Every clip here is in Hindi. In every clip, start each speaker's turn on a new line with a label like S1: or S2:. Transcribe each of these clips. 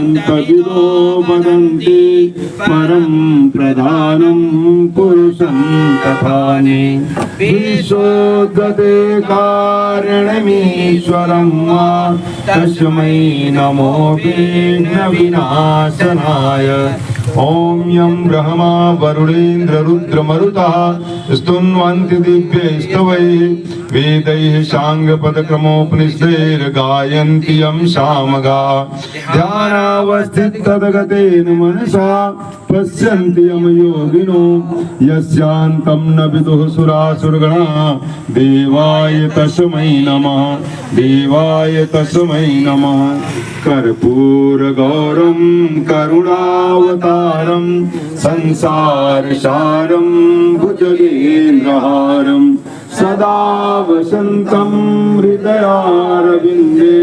S1: वेदान्तविदो वदन्ति परं प्रधानं पुरुषं तथानि विश्वोद्गते कारणमीश्वरं वा तस्मै नमो विघ्न विनाशनाय। ओम यं ब्रह्मा वरुणेन्द्र रुद्रमरुतः स्तुन्वन्ति दिव्यैस्तवैः वेदैः साङ्गपदक्रमोपनिषदैर्गायन्ति यं सामगाः। ध्यानावस्थिततद्गतेन मनसा पश्यन्ति यं योगिनो यस्यान्तं न विदुः सुरासुरगणाः। देवाय तस्मै नमः, देवाय तस्मै नमः। कर्पूरगौरं करुणावतारं संसारसारं भुजगेन्द्रहारं सदा वसन्तं हृदयारविन्दे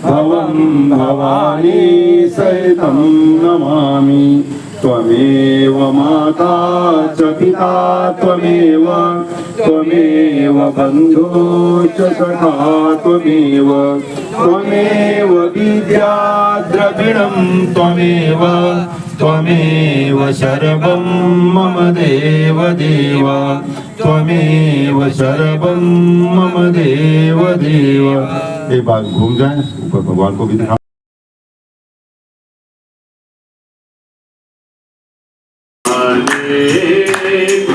S1: भवं भवानी सहितं नमामि। त्वमेव माता च पिता त्वमेव, त्वमेव बन्धो च सखा त्वमेव, त्वमेव विद्या द्रविणं त्वमेव, त्वमेव सर्वं मम देव देव, त्वमेव सर्वं मम देव देव। एक बार घूम जाए ऊपर भगवान को भी दिखा।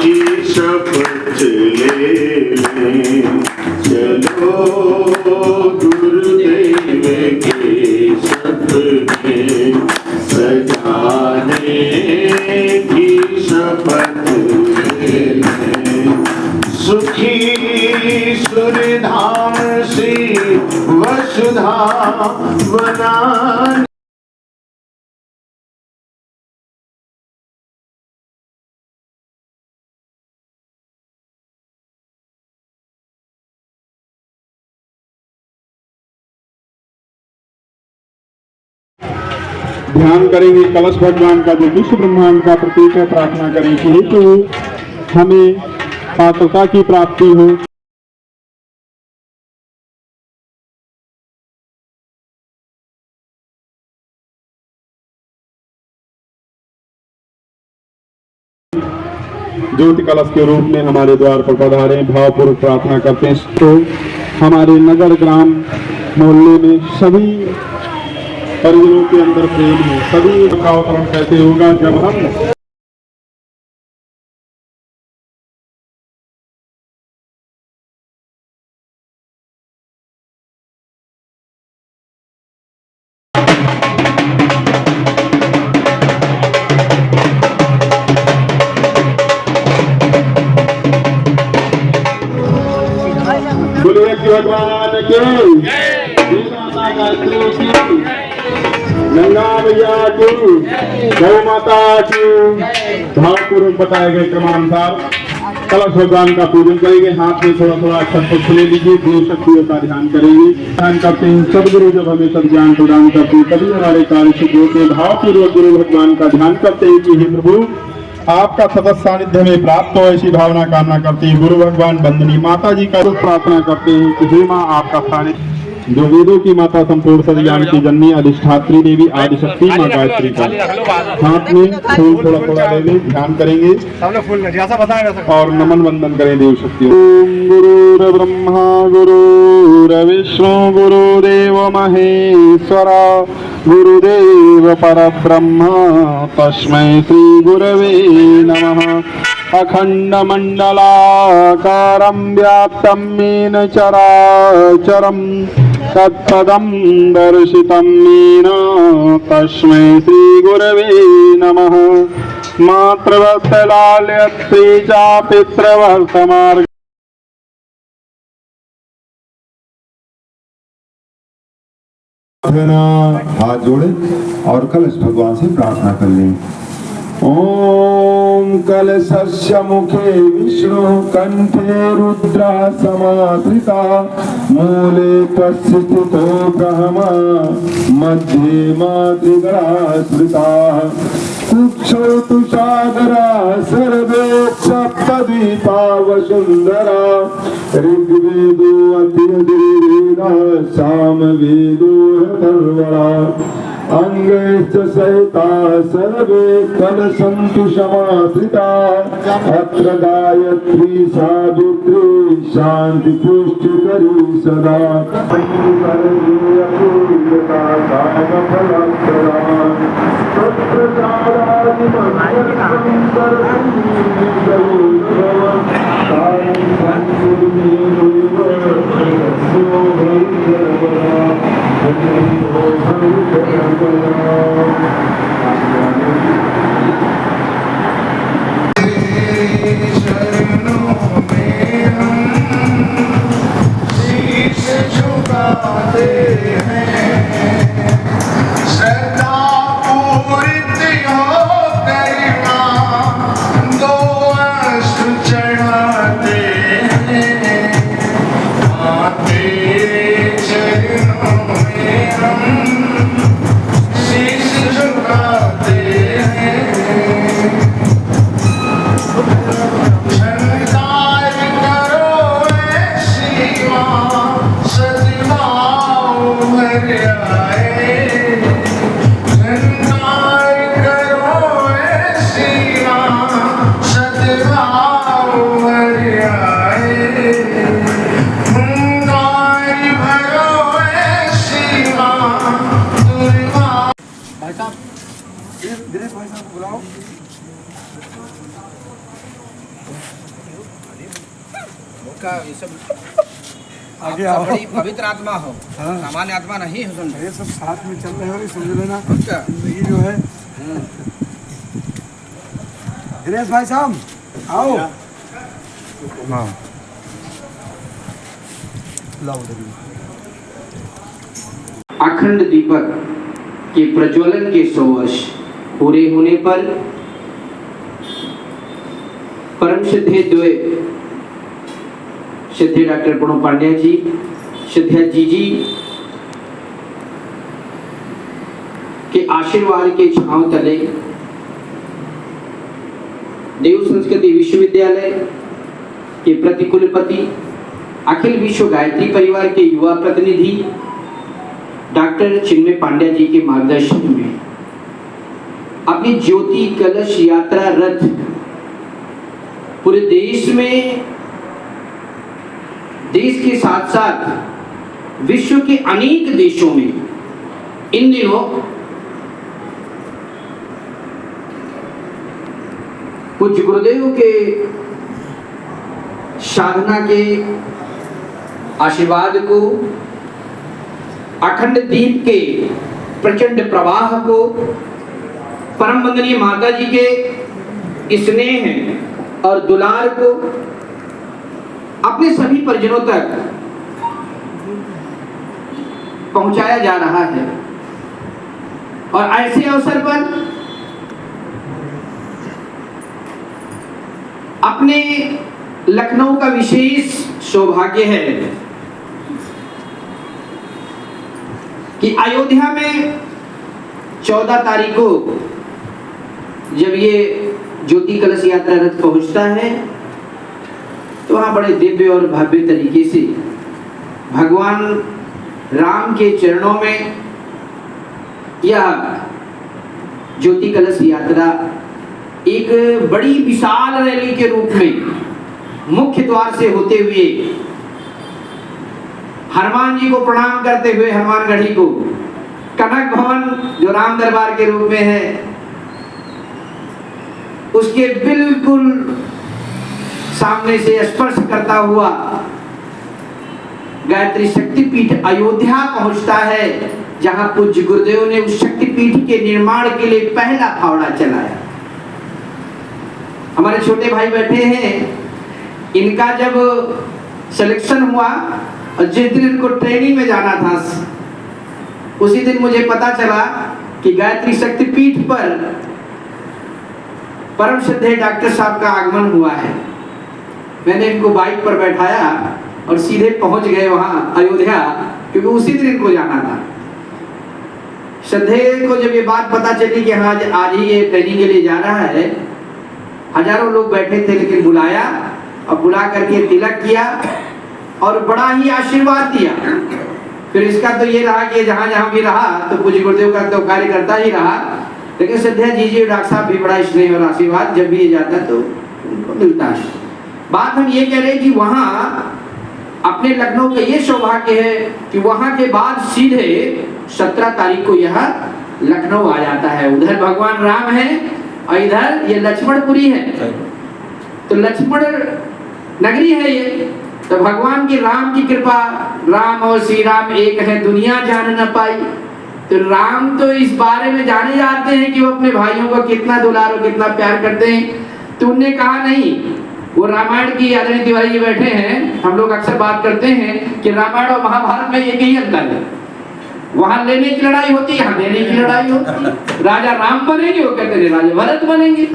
S2: की शपथ ले चलो गुरुदेव के सपने सजाने की शपथ ले सुखी सुरधाम से वसुधा बनाने।
S1: ध्यान करेंगे कलश भगवान का जो विश्व ब्रह्मांड का प्रतीक है। प्रार्थना करें कि हेतु हमें पात्रता की प्राप्ति हो। ज्योति कलश के रूप में हमारे द्वार पर पधारे। भावपूर्वक प्रार्थना करते हैं तो हमारे नगर ग्राम मोहल्ले में सभी परिजनों के अंदर प्रेम है। सभी का अवतरण कैसे होगा जब हम बोलिए कि भगवान के गंगा मैया की, गौ माता की। भावपूर्वक बताए गए क्रमानुसार कलश भगवान का पूजन करेंगे। हाथ में थोड़ा थोड़ा अक्षर पुष्प ले लीजिए। देव शक्तियों का ध्यान करेंगे। ध्यान करते हैं सदगुरु जब हमें सद्ज्ञान प्रदान करते हैं तभी हमारे कार्य सिद्ध होते हैं। भावपूर्वक गुरु भगवान का ध्यान करते हैं कि हे प्रभु आपका सतत सानिध्य में प्राप्त हो, ऐसी भावना कामना करते हैं। गुरु भगवान वंदनी माता जी का प्रार्थना करते हैं कि हे माँ आपका सानिध्य जो वेदों की माता संपूर्ण सज्ञान की जननी अधिष्ठात्री देवी आदिशक्ति माँ गायत्री का हाथ में फूल थोड़ा थोड़ा ले लें। ध्यान करेंगे और नमन वंदन करें देव शक्ति। ओम गुरुर ब्रह्मा गुरुर विष्णु गुरुदेव महेश्वरा गुरुदेव परब्रह्म तस्मै श्री गुरवे नमः। अखंड मंडलाकारं व्याप्तं येन चराचरं तत्पदं दर्शितं येन तस्मै श्री गुरवे नमः। मातृवत्सलालयत्री च पितृवत्समार्ग हाथ जोड़े और कलश भगवान से प्रार्थना कर लें। ओम कलशस्य मुखे विष्णु कंठे रुद्र समाश्रिता मूले तस्य स्थितो ब्रह्मा मध्ये मातृगणाश्रिता कुक्षौ तुषादरा सर्वे सप्तद्वीपा वसुंधरा ऋग्वेदो अथर्ववेदः सामवेदो अथर्वणः अंगैश्च सहिता सर्वे कलसन्तु समाश्रिता अत्र गायत्री सावित्री शांति पुष्टिकरी सदा
S2: चरणों में हम शीश झुकाते हैं, श्रद्धा पूरित हो गरिमा दो अश्रु चढ़ाते हैं, तेरे चरणों में हम शीश झुकाते हैं। झंकार करो ऐसी माँ सदभाव भर आए, झंकार करो ऐसी माँ सदभाव भर आए, हुंकार भरो ऐसी माँ दुर्गा।
S3: भाई साहब, दिनेश भाई साहब बुलाओ।
S4: का ये सब
S3: आगे
S4: आप
S3: आओ।
S4: बड़ी पवित्र आत्मा हो,
S3: हाँ।
S4: सामान्य आत्मा नहीं हो। सुन
S3: ये सब साथ में चल रहे हो, ये समझ लेना
S4: क्या?
S3: जिंदगी जो है। दिनेश भाई साहब आओ। हाँ लाओ।
S5: अखंड दीपक के प्रज्वलन के 100 वर्ष पूरे होने पर परम श्रद्धेय द्वय श्रद्धेय डॉक्टर प्रणव पांड्या जी, श्रद्धेय जी के आशीर्वाद के छांव तले देव संस्कृति विश्वविद्यालय के प्रतिकुलपति, अखिल विश्व गायत्री परिवार के युवा प्रतिनिधि डॉक्टर चिन्मय पांड्या जी के मार्गदर्शन में अपनी ज्योति कलश यात्रा रथ पूरे देश में, देश के साथ साथ विश्व के अनेक देशों में इन दिनों कुछ गुरुदेव के साधना के आशीर्वाद को, अखंड दीप के प्रचंड प्रवाह को, परम वंदनीय माता जी के स्नेह और दुलार को अपने सभी परिजनों तक पहुंचाया जा रहा है। और ऐसे अवसर पर अपने लखनऊ का विशेष सौभाग्य है कि अयोध्या में 14 तारीख को जब ये ज्योति कलश यात्रा रथ पहुंचता है तो वहां बड़े दिव्य और भव्य तरीके से भगवान राम के चरणों में यह ज्योति कलश यात्रा एक बड़ी विशाल रैली के रूप में मुख्य द्वार से होते हुए हनुमान जी को प्रणाम करते हुए, हनुमानगढ़ी को, कनक भवन जो राम दरबार के रूप में है उसके बिल्कुल सामने से स्पर्श करता हुआ गायत्री शक्तिपीठ अयोध्या पहुंचता है, जहां पूज्य गुरुदेव ने उस शक्तिपीठ के निर्माण के लिए पहला फावड़ा चलाया। हमारे छोटे भाई बैठे हैं, इनका जब सिलेक्शन हुआ और जिस दिन इनको ट्रेनिंग में जाना था उसी दिन मुझे पता चला कि गायत्री शक्तिपीठ पर परम श्रद्धेय डॉक्टर साहब का आगमन हुआ है। मैंने इनको बाइक पर बैठाया और सीधे पहुंच गए वहां अयोध्या, क्योंकि उसी दिन इनको जाना था। श्रद्धेय को जब ये बात पता चली कि हाँ आज ही ये ट्रेनिंग के लिए जा रहा है, हजारों लोग बैठे थे, लेकिन बुलाया और बुला करके तिलक किया और बड़ा ही आशीर्वाद दिया। फिर इसका तो ये रहा कि जहाँ जहाँ भी रहा तो पूज्य गुरुदेव का तो कार्य करता ही रहा, लेकिन श्रद्धा जी डॉक्टर साहब भी बड़ा स्नेह और आशीर्वाद जब भी ये जाता तो उनको मिलता है। बात हम ये कह रहे हैं कि वहाँ अपने लखनऊ का ये सौभाग्य है कि वहाँ के बाद सीधे 17 तारीख को यह लखनऊ आ जाता है। उधर भगवान राम है और इधर ये लक्ष्मणपुरी है, तो लक्ष्मण नगरी है ये। तो भगवान की राम की कृपा, राम और श्री राम एक है दुनिया जान न पाई। तो राम तो इस बारे में जाने जाते हैं कि वो अपने भाइयों को कितना दुलार और कितना प्यार करते हैं। तो उनने कहा नहीं, वो रामायण की आदरणीय तिवारी जी बैठे हैं, हम लोग अक्सर बात करते हैं कि रामायण और महाभारत में एक ही अंतर है। वहां लेने की लड़ाई होती है, यहाँ देने की लड़ाई होती। राजा राम बनेंगे, वो कहते हैं राजा भरत बनेंगे,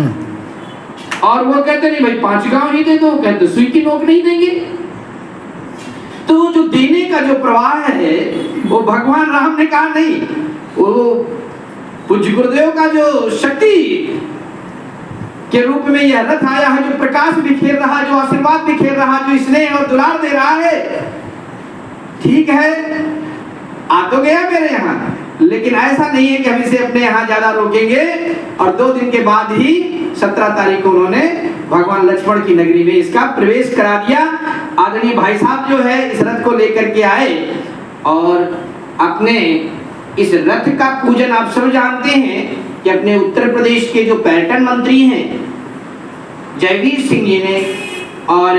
S5: और वो कहते नहीं भाई 5 गांव ही दे दो, कहते सुई की नोक नहीं देंगे। तो जो देने का जो प्रवाह है वो भगवान राम ने कहा नहीं, वो पूज्य गुरुदेव का जो शक्ति के रूप में यह रथ आया है, जो प्रकाश बिखेर रहा, जो आशीर्वाद बिखेर रहा, जो स्नेह और दुलार दे रहा है, ठीक है आ तो गया मेरे यहाँ, लेकिन ऐसा नहीं है कि हम इसे अपने यहाँ ज्यादा रोकेंगे। और 2 दिन के बाद ही 17 तारीख को उन्होंने भगवान लक्ष्मण की नगरी में इसका प्रवेश करा दिया। आदरणीय भाई साहब जो है इस रथ को लेकर के आए और अपने इस रथ का पूजन आप सब जानते हैं कि अपने उत्तर प्रदेश के जो पर्यटन मंत्री हैं जयवीर सिंह जी ने और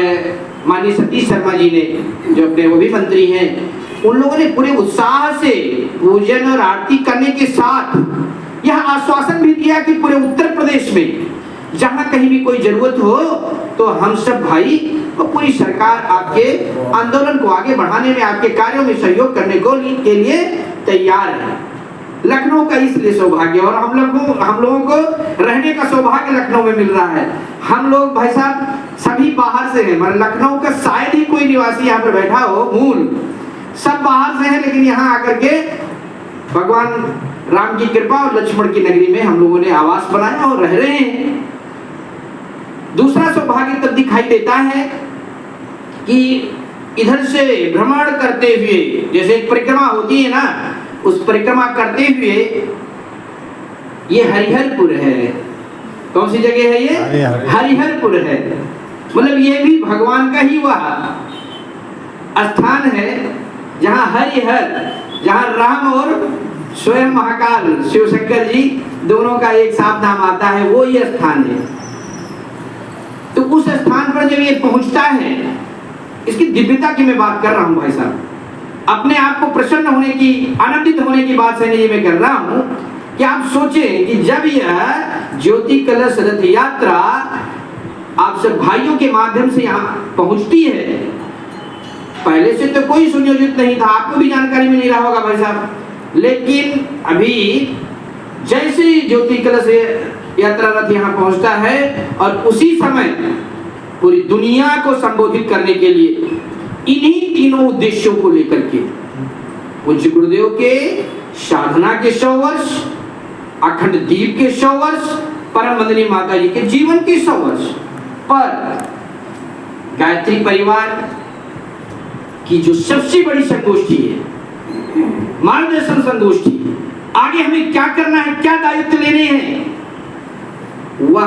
S5: माननीय सतीश शर्मा जी ने, जो अपने वो भी मंत्री हैं, उन लोगों ने पूरे उत्साह से पूजन और आरती करने के साथ यह आश्वासन भी दिया कि पूरे उत्तर प्रदेश में जहां कहीं भी कोई जरूरत हो तो हम सब भाई और पूरी सरकार आपके आंदोलन को आगे बढ़ाने में, आपके कार्यों में सहयोग करने के लिए तैयार है। लखनऊ का इसलिए सौभाग्य, और हम लोगों को रहने का सौभाग्य लखनऊ में मिल रहा है। हम लोग भाई साहब सभी बाहर से हैं, मतलब लखनऊ का शायद ही कोई निवासी यहाँ पर बैठा हो, मूल सब बाहर से हैं, लेकिन यहाँ आकर के भगवान राम की कृपा और लक्ष्मण की नगरी में हम लोगों ने आवास बनाया और रह रहे हैं। दूसरा सौभाग्य तब दिखाई देता है कि इधर से भ्रमण करते हुए, जैसे एक परिक्रमा होती है ना, उस परिक्रमा करते हुए ये हरिहरपुर है। कौन सी जगह है ये? हरिहरपुर है। मतलब ये भी भगवान का ही वह स्थान है जहाँ हरिहर, जहाँ राम और स्वयं महाकाल शिव शंकर जी दोनों का एक साथ नाम आता है, वो ये स्थान है। तो उस स्थान पर जब ये पहुंचता है, इसकी दिव्यता की मैं बात कर रहा हूं भाई साहब, अपने आप को प्रसन्न होने की, आनंदित होने की बात से नहीं मैं कर रहा हूं कि आप सोचें कि जब यह ज्योति कलश रथ यात्रा आप सब भाइयों के माध्यम से यहाँ पहुंचती है, पहले से तो कोई सुनियोजित नहीं था, आपको भी जानकारी में नहीं रहा होगा भाई साहब, लेकिन अभी जैसे ज्योति कलश यात्रा रथ यहाँ पहुंचता है और उसी समय पूरी दुनिया को संबोधित करने के लिए इन्हीं तीनों उद्देश्यों को लेकर के पूज्य गुरुदेव के साधना के 100 वर्ष, अखंड दीप के 100 वर्ष, परम वंदनीय माता जी के जीवन के 100 वर्ष पर गायत्री परिवार की जो सबसे बड़ी संगोष्ठी है, मार्गदर्शन संगोष्ठी, आगे हमें क्या करना है, क्या दायित्व लेने हैं, वह